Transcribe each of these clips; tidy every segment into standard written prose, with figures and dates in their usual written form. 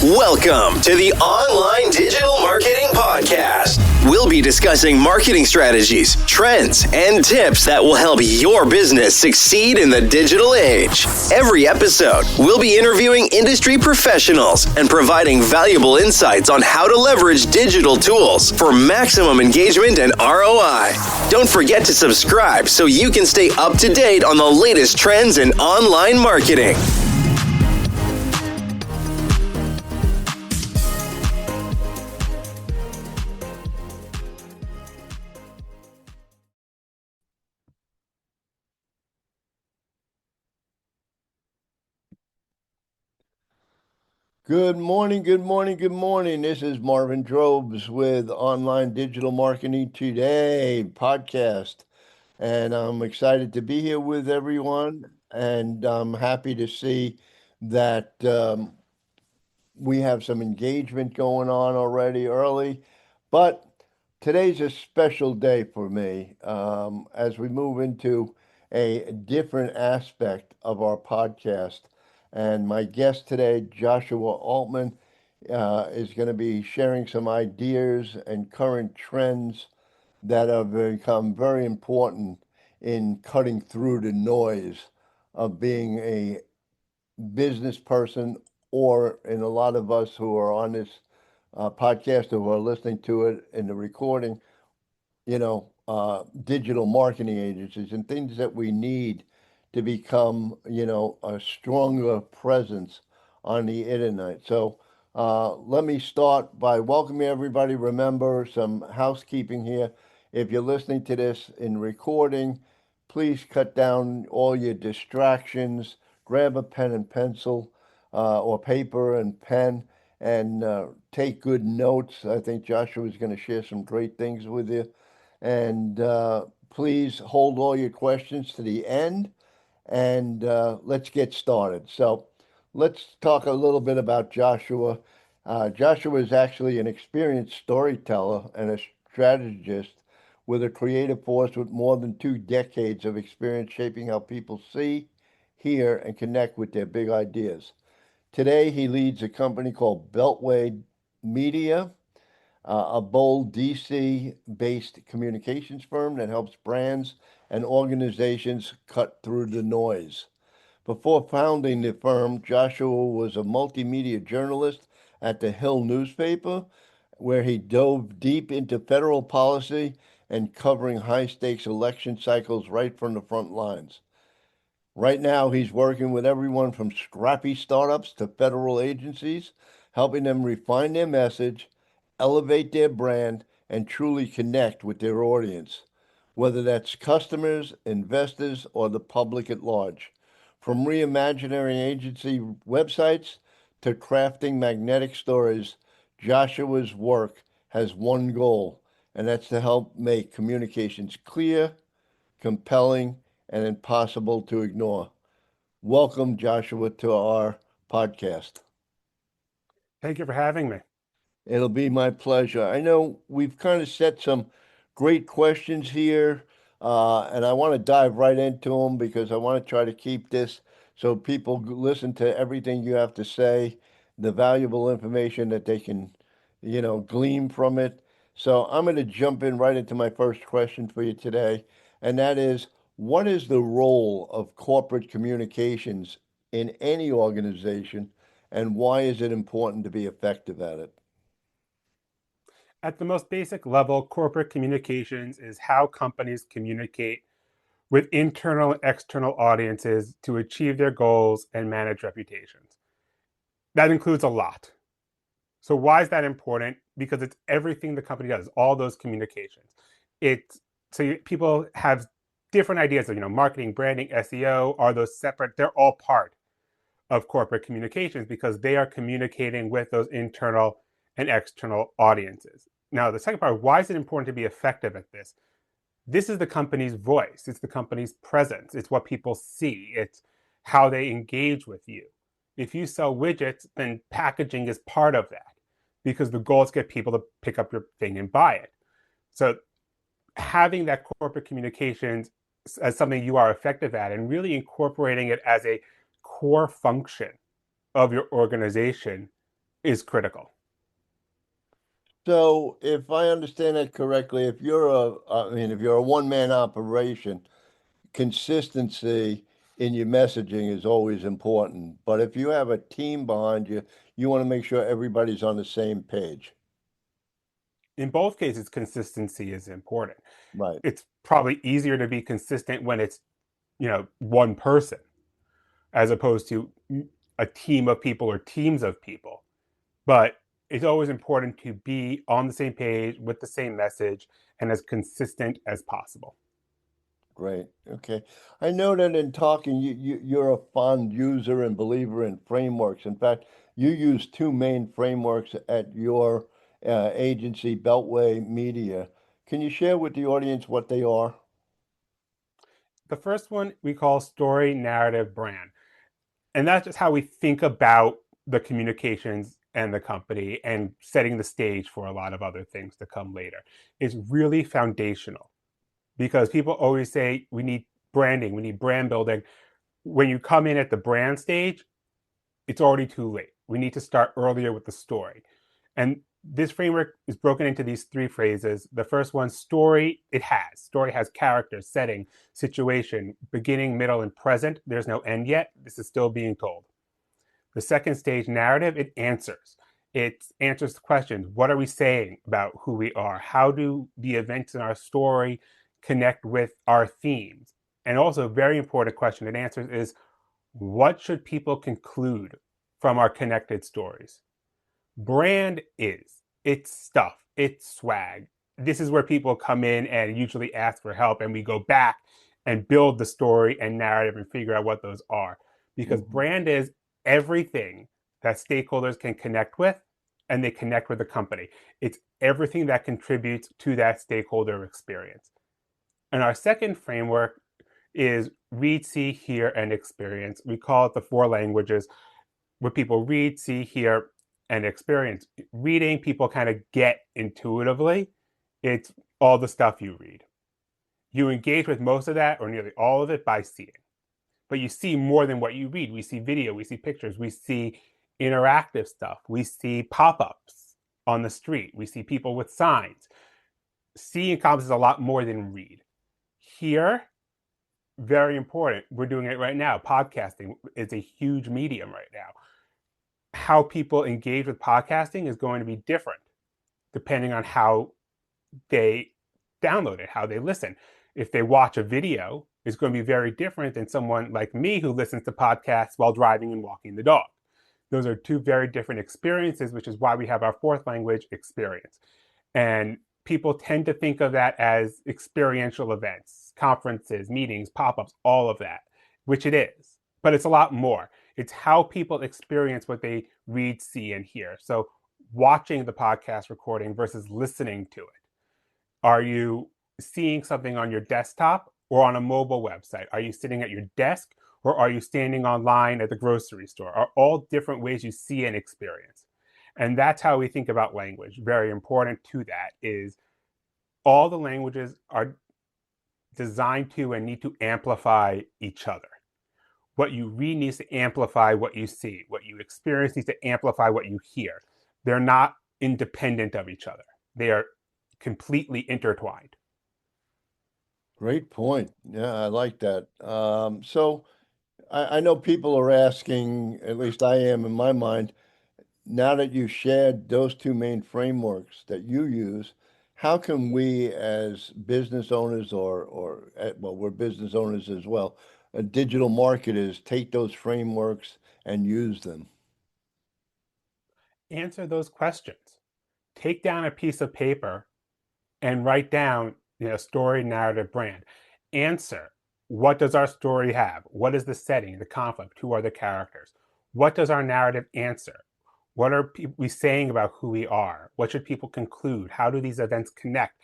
Welcome to the Online Digital Marketing Podcast. We'll be discussing marketing strategies, trends, and tips that will help your business succeed in the digital age. Every episode, we'll be interviewing industry professionals and providing valuable insights on how to leverage digital tools for maximum engagement and ROI. Don't forget to subscribe so you can stay up to date on the latest trends in online marketing. Good morning, good morning, good morning. This is Marvin Drobes with Online Digital Marketing Today podcast. And I'm excited to be here with everyone. And I'm happy to see that we have some engagement going on already early. But today's a special day for me as we move into a different aspect of our podcast. And my guest today, Joshua Altman, is going to be sharing some ideas and current trends that have become very important in cutting through the noise of being a business person, or in a lot of us who are on this podcast or who are listening to it in the recording, digital marketing agencies and things that we need to become, a stronger presence on the internet. So let me start by welcoming everybody. Remember, some housekeeping here. If you're listening to this in recording, please cut down all your distractions. Grab a pen and pencil or paper and pen and take good notes. I think Joshua is going to share some great things with you. And please hold all your questions to the end, and let's get started. So let's talk a little bit about Joshua. Joshua is actually an experienced storyteller and a strategist with a creative force with more than 2 decades of experience shaping how people see, hear, and connect with their big ideas. Today, he leads a company called Beltway Media, a bold DC-based communications firm that helps brands and organizations cut through the noise. Before founding the firm, Joshua was a multimedia journalist at the Hill newspaper, where he dove deep into federal policy and covering high-stakes election cycles right from the front lines. Right now, he's working with everyone from scrappy startups to federal agencies, helping them refine their message, elevate their brand, and truly connect with their audience, whether that's customers, investors, or the public at large. From reimagining agency websites to crafting magnetic stories, Joshua's work has one goal, and that's to help make communications clear, compelling, and impossible to ignore. Welcome, Joshua, to our podcast. Thank you for having me. It'll be my pleasure. I know we've kind of set some great questions here, and I want to dive right into them because I want to try to keep this so people listen to everything you have to say, the valuable information that they can, glean from it. So I'm going to jump in right into my first question for you today, and that is, what is the role of corporate communications in any organization, and why is it important to be effective at it? At the most basic level, corporate communications is how companies communicate with internal and external audiences to achieve their goals and manage reputations. That includes a lot. So why is that important? Because it's everything the company does, all those communications. People have different ideas of, marketing, branding, SEO. Are those separate? They're all part of corporate communications because they are communicating with those internal and external audiences. Now, the second part, why is it important to be effective at this? This is the company's voice. It's the company's presence. It's what people see. It's how they engage with you. If you sell widgets, then packaging is part of that because the goal is to get people to pick up your thing and buy it. So having that corporate communications as something you are effective at and really incorporating it as a core function of your organization is critical. So if I understand that correctly, if you're if you're a one-man operation, consistency in your messaging is always important. But if you have a team behind you, you want to make sure everybody's on the same page. In both cases, consistency is important. Right. It's probably easier to be consistent when it's, one person as opposed to a team of people or teams of people. But it's always important to be on the same page with the same message and as consistent as possible. Great. Okay. I know that in talking, you're a fond user and believer in frameworks. In fact, you use two main frameworks at your agency, Beltway Media. Can you share with the audience what they are? The first one we call story, narrative, brand. And that's just how we think about the communications and the company and setting the stage for a lot of other things to come later. It's really foundational because people always say we need branding, we need brand building. When you come in at the brand stage, it's already too late. We need to start earlier with the story. And this framework is broken into these three phrases. The first one, story, Story has character, setting, situation, beginning, middle, and present. There's no end yet. This is still being told. The second stage, narrative, it answers. It answers the questions. What are we saying about who we are? How do the events in our story connect with our themes? And also, a very important question it answers is, what should people conclude from our connected stories? Brand it's stuff, it's swag. This is where people come in and usually ask for help, and we go back and build the story and narrative and figure out what those are. Because Mhm. brand is everything that stakeholders can connect with and they connect with the company. It's everything that contributes to that stakeholder experience. And our second framework is read, see, hear, and experience. We call it the four languages where people read, see, hear, and experience. Reading, people kind of get intuitively. It's all the stuff you read. You engage with most of that or nearly all of it by seeing. But you see more than what you read. We see video, we see pictures, we see interactive stuff, we see pop ups on the street, we see people with signs. See encompasses a lot more than read. Hear, very important. We're doing it right now. Podcasting is a huge medium right now. How people engage with podcasting is going to be different depending on how they download it, how they listen. If they watch a video, it's going to be very different than someone like me who listens to podcasts while driving and walking the dog. Those are two very different experiences, which is why we have our fourth language, experience. And people tend to think of that as experiential events, conferences, meetings, pop-ups, all of that, which it is. But it's a lot more. It's how people experience what they read, see, and hear. So watching the podcast recording versus listening to it. Are you seeing something on your desktop or on a mobile website? Are you sitting at your desk or are you standing online at the grocery store? Are all different ways you see and experience. And that's how we think about language. Very important to that is all the languages are designed to and need to amplify each other. What you read needs to amplify what you see. What you experience needs to amplify what you hear. They're not independent of each other. They are completely intertwined. Great point. Yeah, I like that. So I know people are asking, at least I am in my mind, now that you've shared those two main frameworks that you use, how can we as business owners well, we're business owners as well, digital marketers take those frameworks and use them? Answer those questions. Take down a piece of paper and write down, story, narrative, brand. Answer, what does our story have? What is the setting, the conflict? Who are the characters? What does our narrative answer? What are we saying about who we are? What should people conclude? How do these events connect?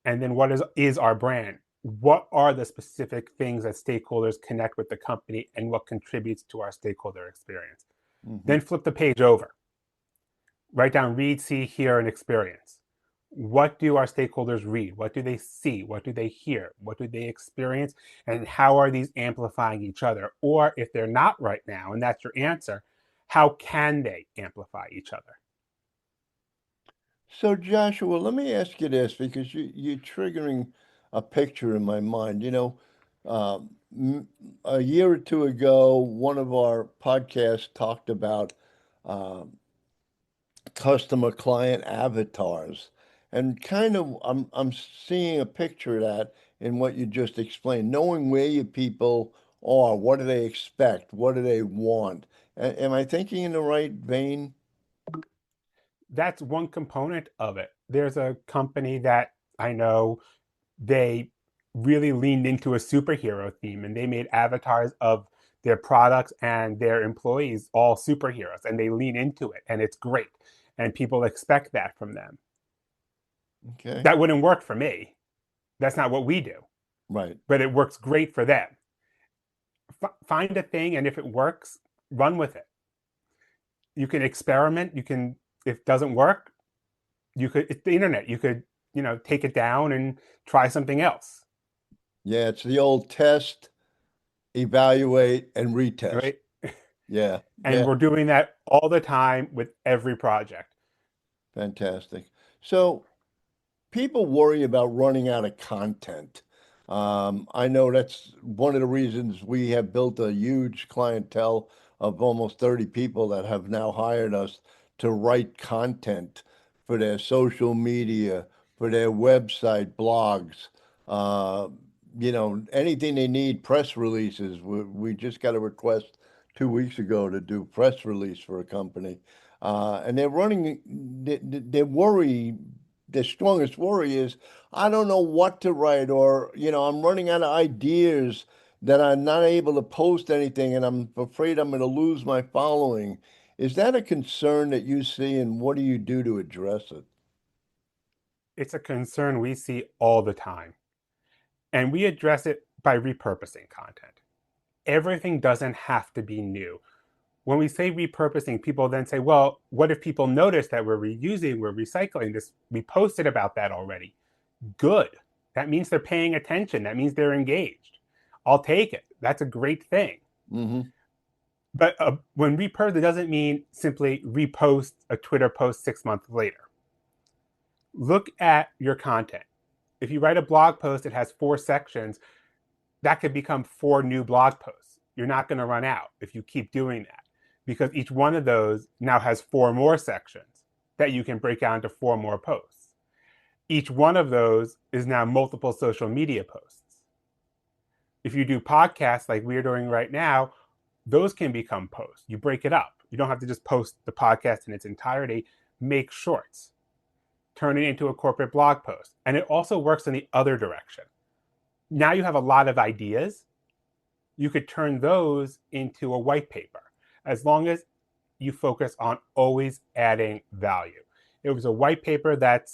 And then what is our brand? What are the specific things that stakeholders connect with the company and what contributes to our stakeholder experience? Mhm. Then flip the page over. Write down read, see, hear, and experience. What do our stakeholders read? What do they see? What do they hear? What do they experience? And how are these amplifying each other? Or if they're not right now, and that's your answer, How can they amplify each other? So, Joshua, let me ask you this because you're triggering a picture in my mind. A year or two ago, one of our podcasts talked about uh, customer client avatars, and kind of I'm seeing a picture of that in what you just explained. Knowing where your people are, what do they expect, what do they want? Am I thinking in the right vein? That's one component of it. There's a company that I know, they really leaned into a superhero theme and they made avatars of their products and their employees all superheroes, and they lean into it and it's great and people expect that from them. Okay, That wouldn't work for me. That's not what we do, right. but it works great for them. Find a thing, and if it works, run with it. You can experiment. You can, if it doesn't work, you could, it's the internet, you could, take it down and try something else. Yeah, it's the old test, evaluate, and retest. Right. Yeah, And yeah, we're doing that all the time with every project. fantastic. So people worry about running out of content. I know that's one of the reasons we have built a huge clientele of almost 30 people that have now hired us to write content for their social media, for their website, blogs, uh, anything they need, press releases. We just got a request 2 weeks ago to do press release for a company. And they're running, their worry, their strongest worry is, I don't know what to write, or, I'm running out of ideas that I'm not able to post anything and I'm afraid I'm going to lose my following. Is that a concern that you see, and what do you do to address it? It's a concern we see all the time, and we address it by repurposing content. Everything doesn't have to be new. When we say repurposing, people then say, well, what if people notice that we're reusing, we're recycling this? We posted about that already. Good. That means they're paying attention. That means they're engaged. I'll take it. That's a great thing. Mm-hmm. But when repurpose, it doesn't mean simply repost a Twitter post 6 months later. Look at your content. If you write a blog post that has 4 sections, that could become 4 new blog posts. You're not going to run out if you keep doing that, because each one of those now has 4 more sections that you can break down to 4 more posts. Each one of those is now multiple social media posts. If you do podcasts like we're doing right now, those can become posts. You break it up. You don't have to just post the podcast in its entirety. Make shorts, turn it into a corporate blog post. And it also works in the other direction. Now you have a lot of ideas. You could turn those into a white paper, as long as you focus on always adding value. If it was a white paper that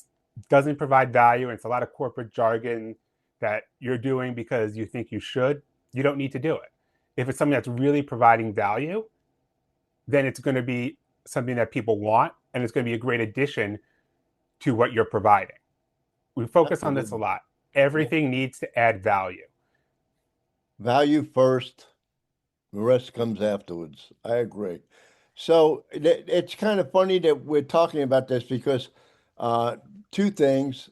doesn't provide value and it's a lot of corporate jargon that you're doing because you think you should, you don't need to do it. If it's something that's really providing value, then it's going to be something that people want, and it's going to be a great addition to what you're providing. We focus on this a Absolutely. lot. Yeah. Everything needs to add value. Value first, the rest comes afterwards. I agree. So it's kind of funny that we're talking about this because uh, two things,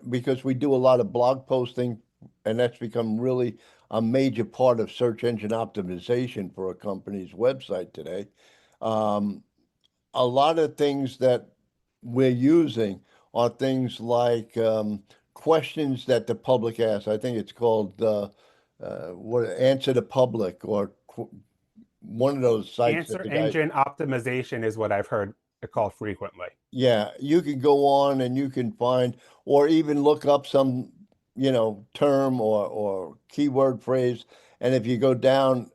because we do a lot of blog posting, and that's become really a major part of search engine optimization for a company's website today. Um, a lot of things that we're using are things like questions that the public asks. I think it's called what Answer the Public, or one of those sites that Answer the guy. engine optimization is what I've heard it called frequently. Yeah, you can go on and you can find, or even look up some, term or keyword phrase, and if you go down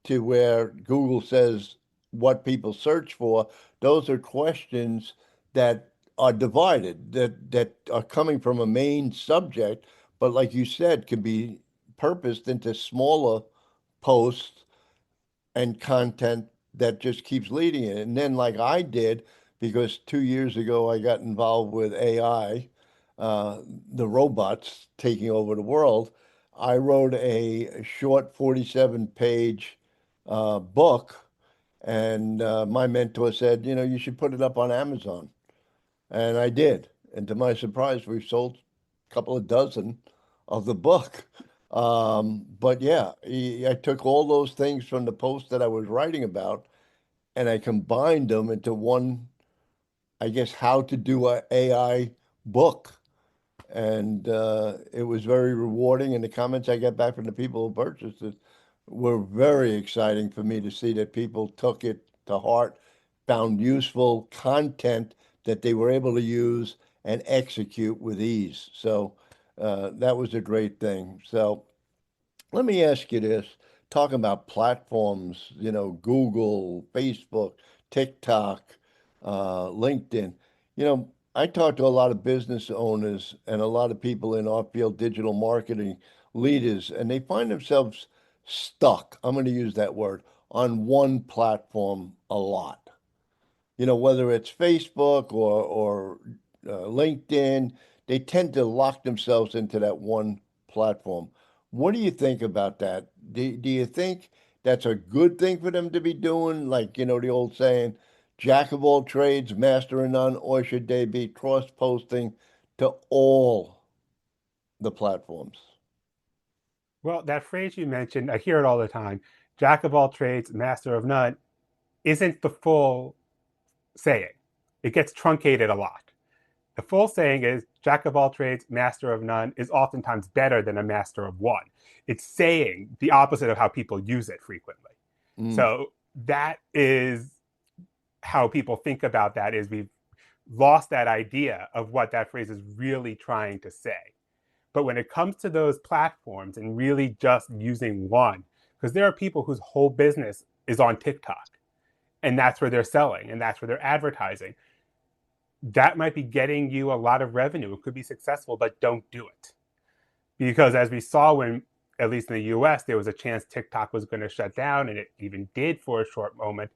to where Google says what people search for, those are questions that are divided, that are coming from a main subject, but like you said, can be purposed into smaller posts and content that just keeps leading it. And then, like I did, because 2 years ago I got involved with AI, uh, the robots taking over the world, I wrote a short 47-page book, And my mentor said, you should put it up on Amazon. And I did. And to my surprise, we've sold a couple of dozen of the book. But yeah, I took all those things from the post that I was writing about and I combined them into one, I guess, how to do a AI book. And it was very rewarding. And the comments I got back from the people who purchased it were very exciting for me to see that people took it to heart, found useful content that they were able to use and execute with ease. So that was a great thing. So let me ask you this, talking about platforms, Google, Facebook, TikTok, LinkedIn. I talk to a lot of business owners and a lot of people in our field, digital marketing leaders, and they find themselves stuck. I'm going to use that word on one platform a lot. Whether it's Facebook or LinkedIn, they tend to lock themselves into that one platform. What do you think about that? Do you think that's a good thing for them to be doing? Like, the old saying, jack of all trades, master of none, or should they be cross-posting to all the platforms? Well, that phrase you mentioned, I hear it all the time. Jack of all trades, master of none, isn't the full saying. It gets truncated a lot. The full saying is jack of all trades, master of none is oftentimes better than a master of one. It's saying the opposite of how people use it frequently. Mm, So that is how people think about that, is we've lost that idea of what that phrase is really trying to say. But when it comes to those platforms and really just using one, because there are people whose whole business is on TikTok and that's where they're selling and that's where they're advertising, that might be getting you a lot of revenue. It could be successful, but don't do it. Because as we saw when, at least in the US, there was a chance TikTok was going to shut down, and it even did for a short moment,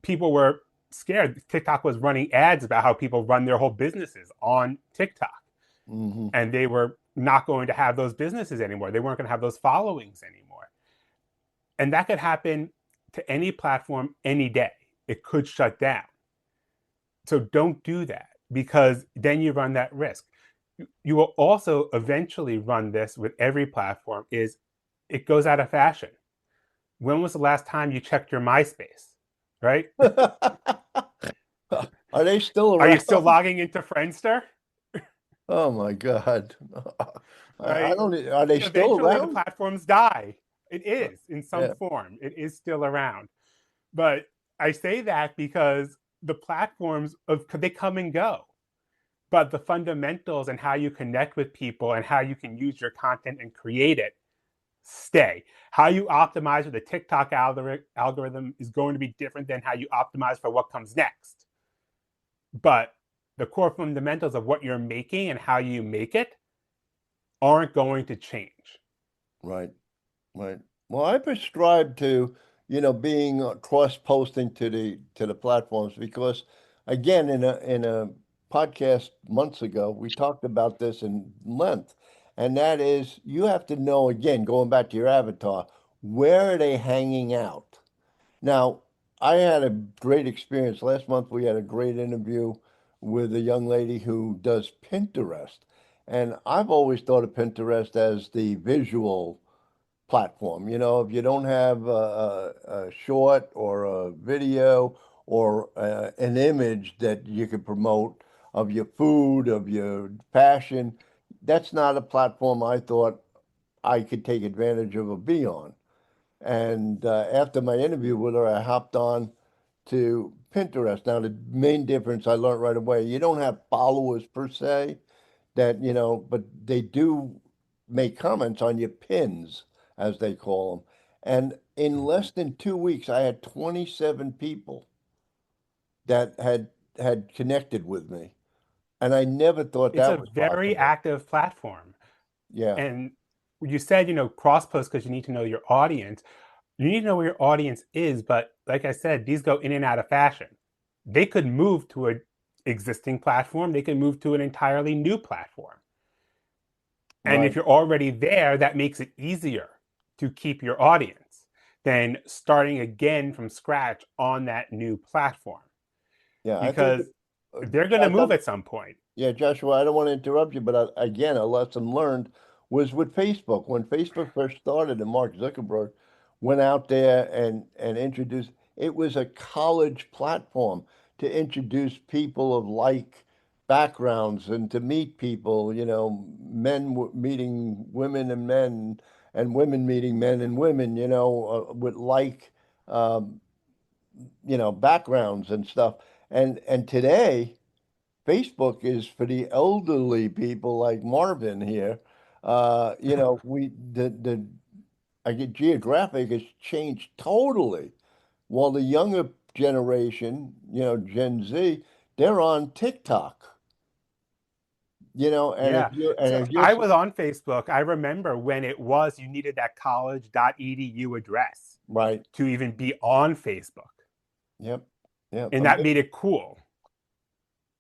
people were scared. TikTok was running ads about how people run their whole businesses on TikTok. hmm And they were not going to have those businesses anymore. They weren't going to have those followings anymore. And that could happen to any platform any day. It could shut down. So don't do that, because then you run that risk. You will also eventually run this with every platform, is it goes out of fashion. When was the last time you checked your MySpace, right? Are they still Are you around? still logging into Friendster, Oh my God. I right? don't, are they still Eventually the around? platforms die. It is in some Yeah. form. It is still around. But I say that because the platforms they come and go. But the fundamentals and how you connect with people and how you can use your content and create it stay. How you optimize with the TikTok algorithm is going to be different than how you optimize for what comes next. But the core fundamentals of what you're making and how you make it aren't going to change. Right. Right. Well, I prescribe to, being cross-posting to the platforms because, again, in a podcast months ago, we talked about this in length, and that is you have to know, again, going back to your avatar, where are they hanging out? Now, I had a great experience. Last month, we had a great interview with a young lady who does Pinterest, and I've always thought of Pinterest as the visual platform. If you don't have a short or a video or an image that you could promote of your food, of your passion, that's not a platform I thought I could take advantage of or be on. And after my interview with her, I hopped on to Pinterest. Now, the main difference I learned right away, you don't have followers per se, but they do make comments on your pins, as they call them. And in less than 2 weeks, I had 27 people that had connected with me. And I never thought It's a that was very possible. active platform. Yeah, And you said, cross post because you need to know your audience. You need to know where your audience is. But like I said, these go in and out of fashion. They could move to an existing platform, they could move to an entirely new platform. And if right. you're already there, that makes it easier to keep your audience than starting again from scratch on that new platform, Yeah, I think, because they're going to Josh, move at some point. yeah, Joshua, I don't want to interrupt you, but again, a lesson learned was with Facebook. When Facebook first started and Mark Zuckerberg went out there and introduced, it was a college platform to introduce people of like backgrounds and to meet people, men meeting women and men and women meeting men and women, with like, um, backgrounds and stuff. And today, Facebook is for the elderly people like Marvin here. The I get geographic has changed totally. While the younger generation, Gen Z, they're on TikTok. And if Yeah. you and So if you're I was on Facebook. I remember when it was you needed that college.edu address right, to even be on Facebook. yep, yep. And that made it cool.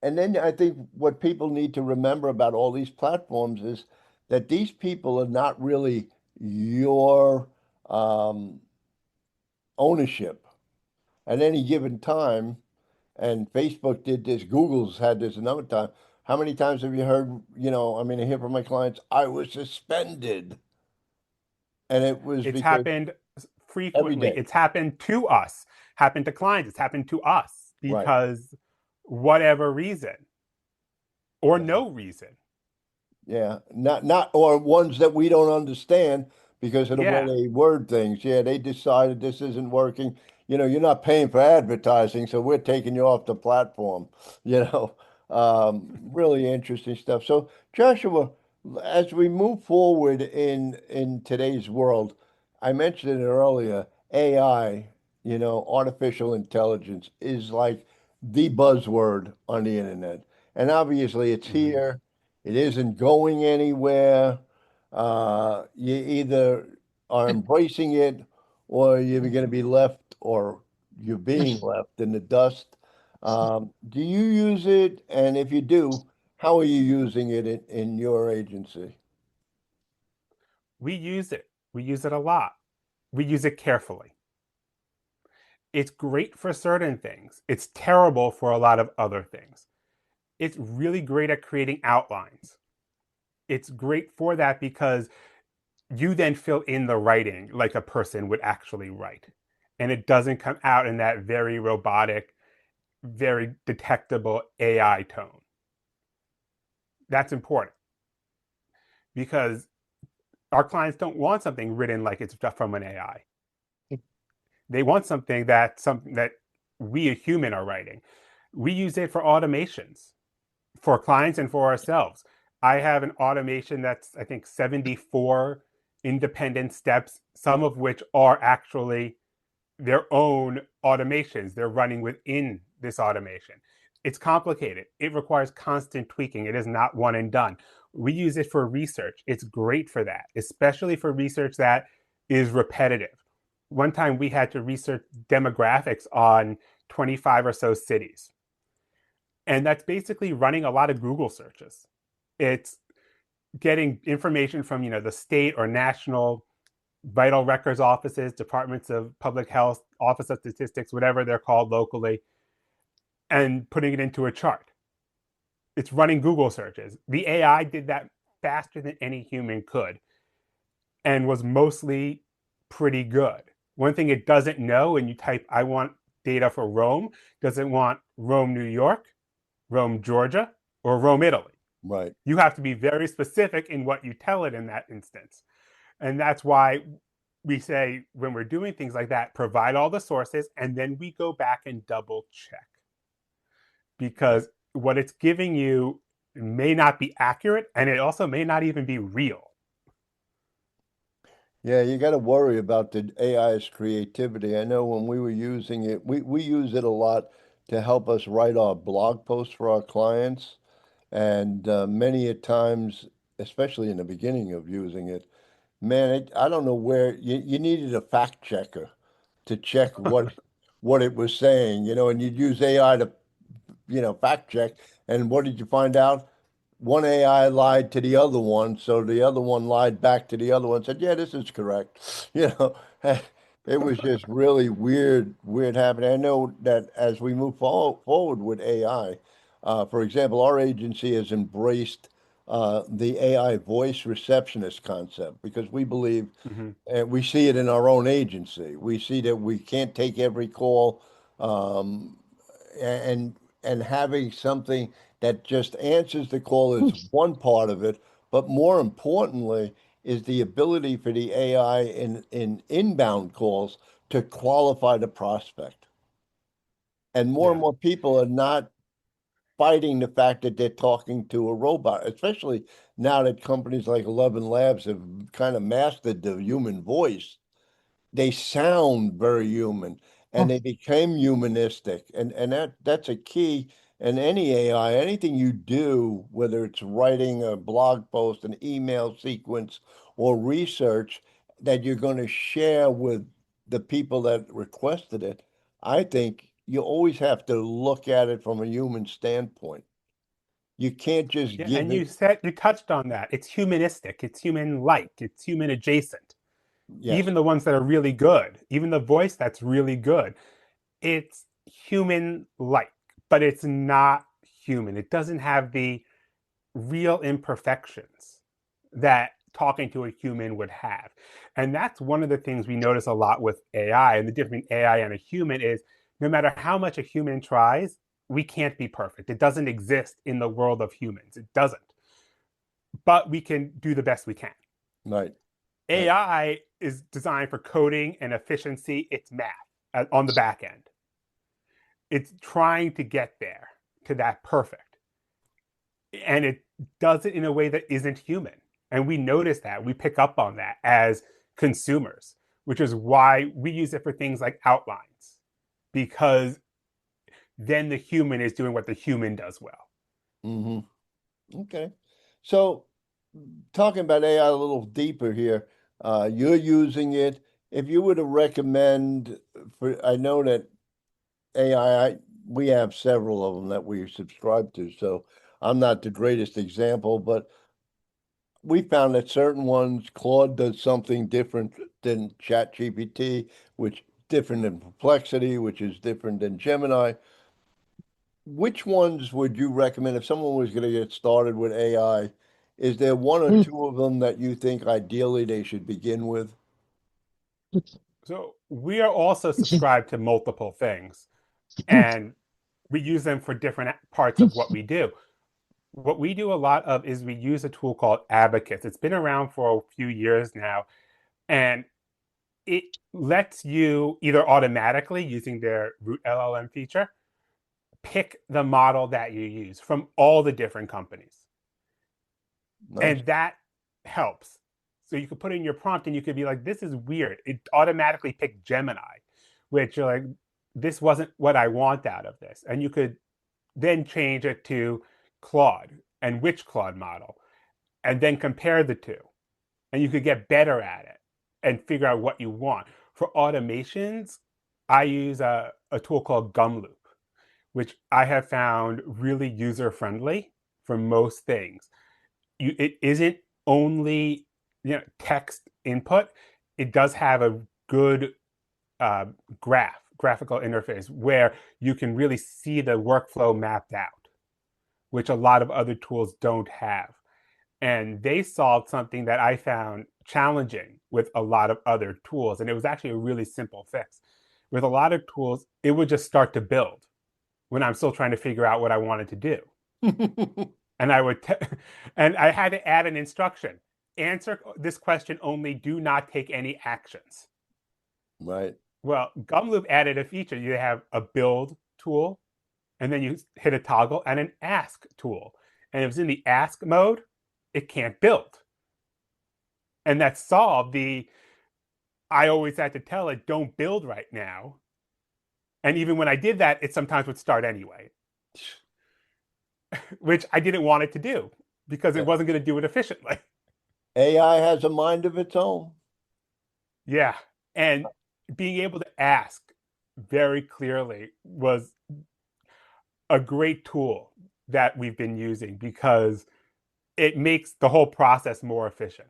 And then I think what people need to remember about all these platforms is that these people are not really your um, ownership at any given time. And Facebook did this, Google's had this another time. How many times have you heard, I hear from my clients, I was suspended. And it was It's because happened every frequently. day. It's happened to us, happened to clients, it's happened to us Right. because whatever reason or Yeah. no reason. Yeah, not or ones that we don't understand because of the way Yeah. they word things. Yeah, they decided this isn't working. You're not paying for advertising, so we're taking you off the platform. Really interesting stuff. So, Joshua, as we move forward in today's world, I mentioned it earlier, AI, artificial intelligence is like the buzzword on the internet. And obviously it's Mhm. here. It isn't going anywhere. You either are embracing it or you're going to be left or you're being left in the dust. Do you use it? And if you do, how are you using it in your agency? We use it. We use it a lot. We use it carefully. It's great for certain things. It's terrible for a lot of other things. It's really great at creating outlines. It's great for that because you then fill in the writing like a person would actually write. And it doesn't come out in that very robotic, very detectable AI tone. That's important because our clients don't want something written like it's from an AI. They want something that we a human are writing. We use it for automations for clients and for ourselves. I have an automation that's I think 74 independent steps, some of which are actually their own automations. They're running within this automation. It's complicated. It requires constant tweaking. It is not one and done. We use it for research. It's great for that, especially for research that is repetitive. One time we had to research demographics on 25 or so cities. And that's basically running a lot of Google searches. It's getting information from, the state or national vital records offices, departments of public health, office of statistics, whatever they're called locally, and putting it into a chart. It's running Google searches. The AI did that faster than any human could and was mostly pretty good. One thing it doesn't know, and you type, I want data for Rome, doesn't want Rome, New York, Rome, Georgia, or Rome, Italy. Right. You have to be very specific in what you tell it in that instance. And that's why we say when we're doing things like that, provide all the sources and then we go back and double check because what it's giving you may not be accurate and it also may not even be real. Yeah, you got to worry about the AI's creativity. I know when we were using it, we use it a lot to help us write our blog posts for our clients. And many a times, especially in the beginning of using it, man, I don't know where you needed a fact checker to check what it was saying, and you'd use AI to, fact check. And what did you find out? One AI lied to the other one, so the other one lied back to the other one, said, "Yeah, this is correct." You know, It was just really weird happening. I know that as we move forward with AI, for example, our agency has embraced the AI voice receptionist concept because we believe, Mhm. and we see it in our own agency. We see that we can't take every call, um, and having something that just answers the call is one part of it, but more importantly is the ability for the AI in inbound calls to qualify the prospect. And Yeah. more people are not fighting the fact that they're talking to a robot, especially now that companies like 11 Labs have kind of mastered the human voice. They sound very human and they became humanistic. And that's a key in any AI. Anything you do, whether it's writing a blog post, an email sequence, or research that you're going to share with the people that requested it, I think you always have to look at it from a human standpoint. You can't just Yeah, give and it, you touched on that. It's humanistic, it's human-like, it's human adjacent. yes. Even the ones that are really good, even the voice that's really good, it's human-like, but it's not human. It doesn't have the real imperfections that talking to a human would have. And that's one of the things we notice a lot with AI. And the difference between AI and a human is no matter how much a human tries, we can't be perfect. It doesn't exist in the world of humans. It doesn't. But we can do the best we can. Right. Right. AI is designed for coding and efficiency. It's math on the back end. It's trying to get there to that perfect. And it does it in a way that isn't human. And we notice that. We pick up on that as consumers, which is why we use it for things like outlines, because then the human is doing what the human does well. Hmm. Okay. So, talking about AI a little deeper here, you're using it. If you were to recommend, I know that AI, we have several of them that we subscribe to. So I'm not the greatest example, but we found that certain ones, Claude does something different than ChatGPT, which different than Perplexity, which is different than Gemini. Which ones would you recommend if someone was going to get started with AI? Is there one or two of them that you think ideally they should begin with? So we are also subscribed to multiple things, and we use them for different parts of what we do. What we do a lot of is we use a tool called Abacus. It's been around for a few years now, and it lets you either automatically using their root LLM feature pick the model that you use from all the different companies. Nice. And that helps. So you could put in your prompt and you could be like, this is weird. It automatically picked Gemini, which you're like, this wasn't what I want out of this. And you could then change it to Claude and which Claude model, and then compare the two. And you could get better at it and figure out what you want. For automations, I use a tool called Gumloop, which I have found really user friendly for most things. It isn't only text input. It does have a good uh, graphical interface where you can really see the workflow mapped out, which a lot of other tools don't have. And they solved something that I found challenging with a lot of other tools. And it was actually a really simple fix. With a lot of tools, it would just start to build when I'm still trying to figure out what I wanted to do. And and I had to add an instruction. Answer this question only, do not take any actions. Right. Well, Gumloop added a feature. You have a build tool, and then you hit a toggle and an ask tool. And if it's in the ask mode, it can't build. And that solved the I always had to tell it, don't build right now. And even when I did that, it sometimes would start anyway, which I didn't want it to do because it Yeah. wasn't going to do it efficiently. AI has a mind of its own. Yeah. And being able to ask very clearly was a great tool that we've been using because it makes the whole process more efficient.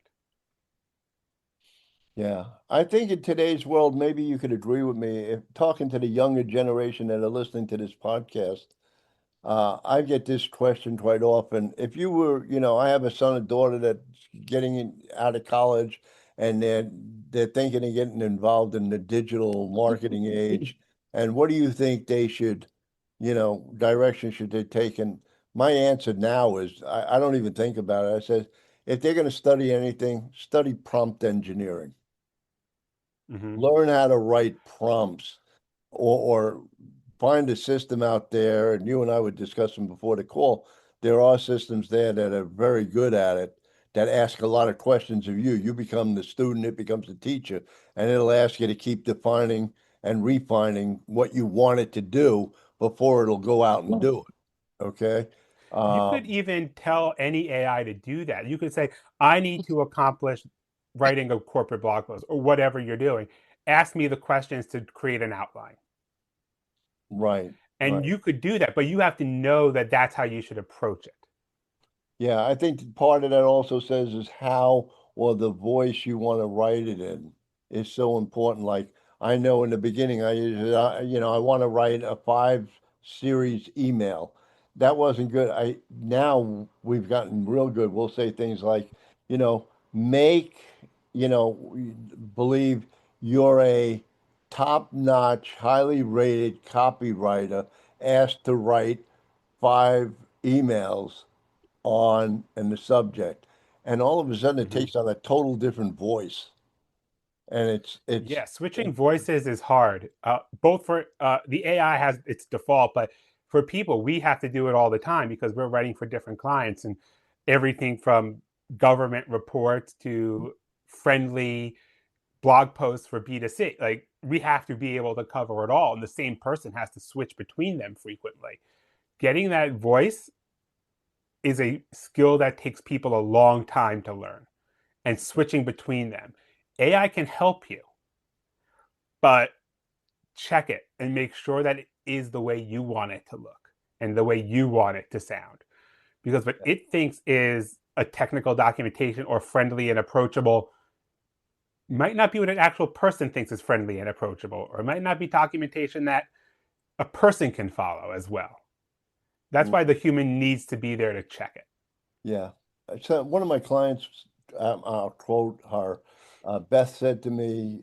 Yeah, I think in today's world, maybe you could agree with me. If talking to the younger generation that are listening to this podcast, I get this question quite often. If you were, I have a son and daughter that's out of college, and they're thinking of getting involved in the digital marketing age. And what do you think they should, direction should they take? And my answer now is I don't even think about it. I said, if they're going to study anything, study prompt engineering. Hmm. Learn how to write prompts, or find a system out there. And you and I were discussing before the call. There are systems there that are very good at it, that ask a lot of questions of you. You become the student, it becomes the teacher, and it'll ask you to keep defining and refining what you want it to do before it'll go out and do it. Okay. You could Um, even tell any AI to do that. You could say, I need to accomplish writing a corporate blog post or whatever you're doing. Ask me the questions to create an outline. right, And right. you could do that, but you have to know that that's how you should approach it. Yeah, I think part of that also says is how, or the voice you want to write it in is so important. Like I know in the beginning, I usually, I want to write a 5 series email. That wasn't good. Now we've gotten real good. We'll say things like, make, believe you're a top-notch, highly rated copywriter asked to write 5 emails on and the subject, and all of a sudden it Mm-hmm. takes on a total different voice, and Yeah, switching voices is hard. Both for the AI has its default, but for people, we have to do it all the time because we're writing for different clients and everything from government reports to friendly blog posts for B2C. Like we have to be able to cover it all, and the same person has to switch between them frequently. Getting that voice is a skill that takes people a long time to learn, and switching between them. AI can help you, but check it and make sure that it is the way you want it to look and the way you want it to sound. Because what it thinks is a technical documentation or friendly and approachable might not be what an actual person thinks is friendly and approachable, or it might not be documentation that a person can follow as well. That's why the human needs to be there to check it. yeah. So one of my clients, I'll quote her, Beth said to me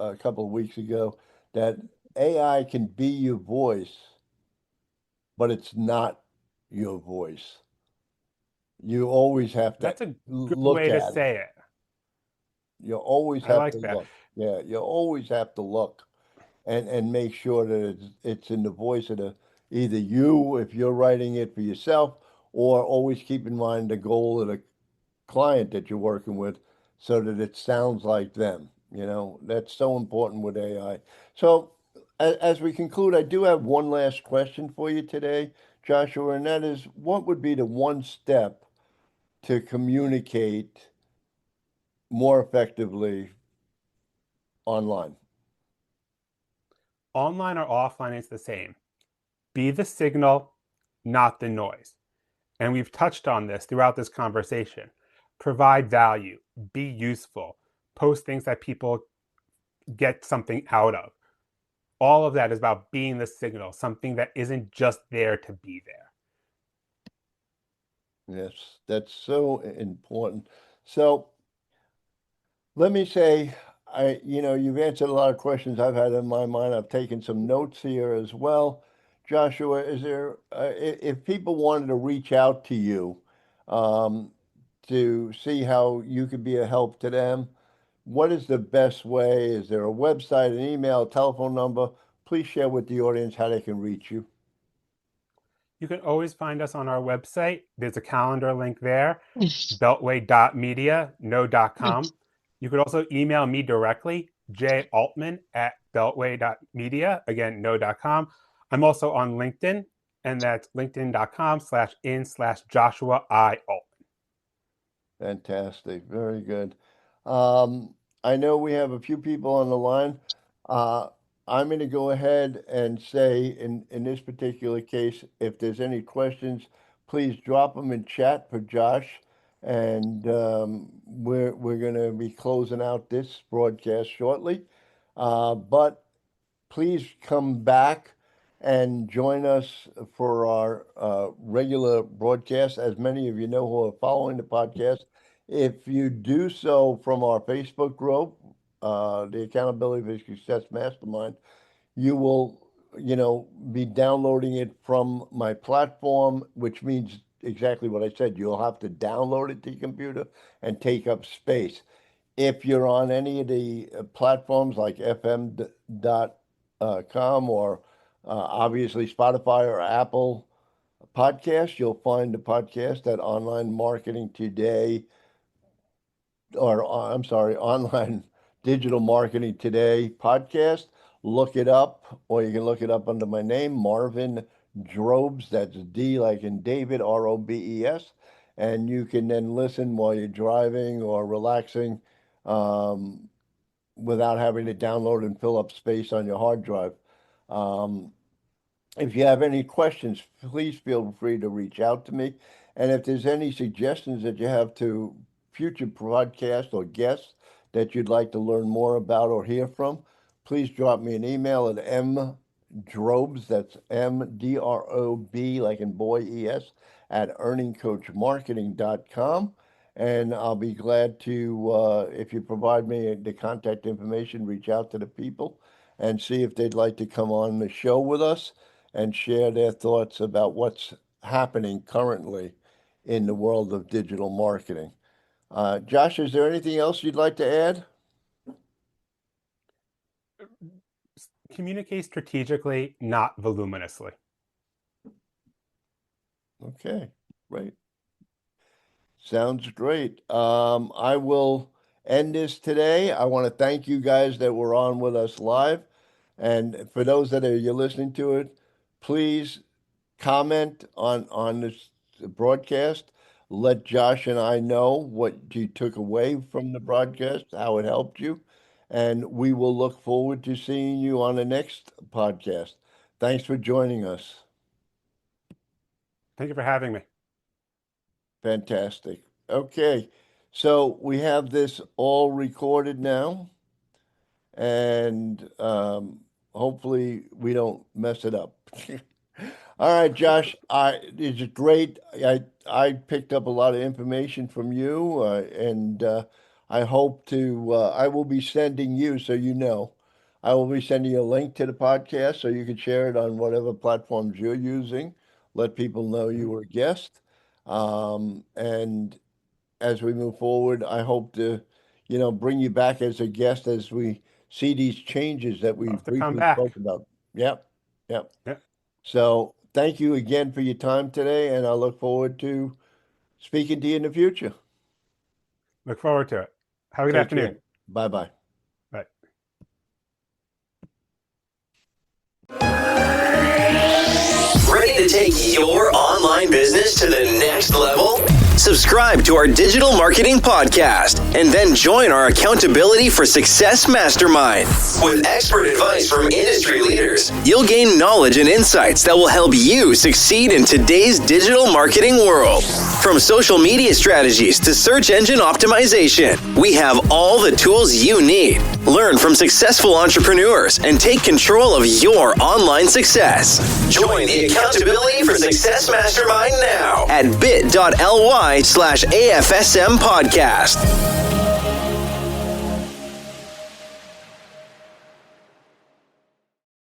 a couple of weeks ago that AI can be your voice, but it's not your voice. You always have to That's a good look way to at it. say it. You always I have to like that. look. Yeah, you always have to look and make sure that it's in the voice of either you if you're writing it for yourself, or always keep in mind the goal of the client that you're working with, so that it sounds like them. That's so important with AI. So as we conclude, I do have one last question for you today, Joshua, and that is, what would be the one step to communicate more effectively online? Online or offline, it's the same. Be the signal, not the noise. And we've touched on this throughout this conversation. Provide value, be useful, post things that people get something out of. All of that is about being the signal, something that isn't just there to be there. Yes, that's so important. So let me say, you've answered a lot of questions I've had in my mind. I've taken some notes here as well. Joshua, is there, if people wanted to reach out to you, um, to see how you could be a help to them, what is the best way? Is there a website, an email, a telephone number? Please share with the audience how they can reach you. You can always find us on our website. There's a calendar link there, beltway.media, no.com. You could also email me directly,jaltman at beltway.media, again, no.com. I'm also on LinkedIn, and that's linkedin.com/in/Joshua I. Altman. Fantastic. Very good. I know we have a few people on the line. Uh, I'm going to go ahead and say, in this particular case, if there's any questions, please drop them in chat for Josh, and we're going to be closing out this broadcast shortly. But please come back and join us for our regular broadcast. As many of you know who are following the podcast, if you do so from our Facebook group, the Accountability for Success Mastermind, you will, be downloading it from my platform, which means exactly what I said. You'll have to download it to your computer and take up space. If you're on any of the platforms like FM.com or obviously Spotify or Apple Podcast, you'll find the podcast at Online Marketing Today, or I'm sorry, Online Digital Marketing Today podcast. Look it up, or you can look it up under my name, Marvin Drobes. That's D like in David, Robes. And you can then listen while you're driving or relaxing without having to download and fill up space on your hard drive. If you have any questions, please feel free to reach out to me. And if there's any suggestions that you have to future podcasts or guests that you'd like to learn more about or hear from, please drop me an email at mdrobe, that's MDROB, like in boy, ES, at earningcoachmarketing.com. And I'll be glad to, if you provide me the contact information, reach out to the people and see if they'd like to come on the show with us and share their thoughts about what's happening currently in the world of digital marketing. Josh, is there anything else you'd like to add? Communicate strategically, not voluminously. Okay, great. Sounds great. I will end this today. I want to thank you guys that were on with us live. And for those that you're listening to it, please comment on this broadcast. Let Josh and I know what you took away from the broadcast, how it helped you. And we will look forward to seeing you on the next podcast. Thanks for joining us. Thank you for having me. Fantastic. Okay, so we have this all recorded now, and hopefully we don't mess it up. All right, Josh, it's great. I picked up a lot of information from you, and I hope to, I will be sending you, so you know, I will be sending you a link to the podcast so you can share it on whatever platforms you're using. Let people know you were a guest. And as we move forward, I hope to, bring you back as a guest as we see these changes that we briefly spoke about. Yep. So thank you again for your time today, and I look forward to speaking to you in the future. Look forward to it. Have a good afternoon. Bye-bye. Bye. Ready to take your online business to the next level? Subscribe to our digital marketing podcast and then join our Accountability for Success Mastermind. With expert advice from industry leaders, you'll gain knowledge and insights that will help you succeed in today's digital marketing world. From social media strategies to search engine optimization, we have all the tools you need. Learn from successful entrepreneurs and take control of your online success. Join the Accountability for Success Mastermind now at bit.ly/AFSM podcast.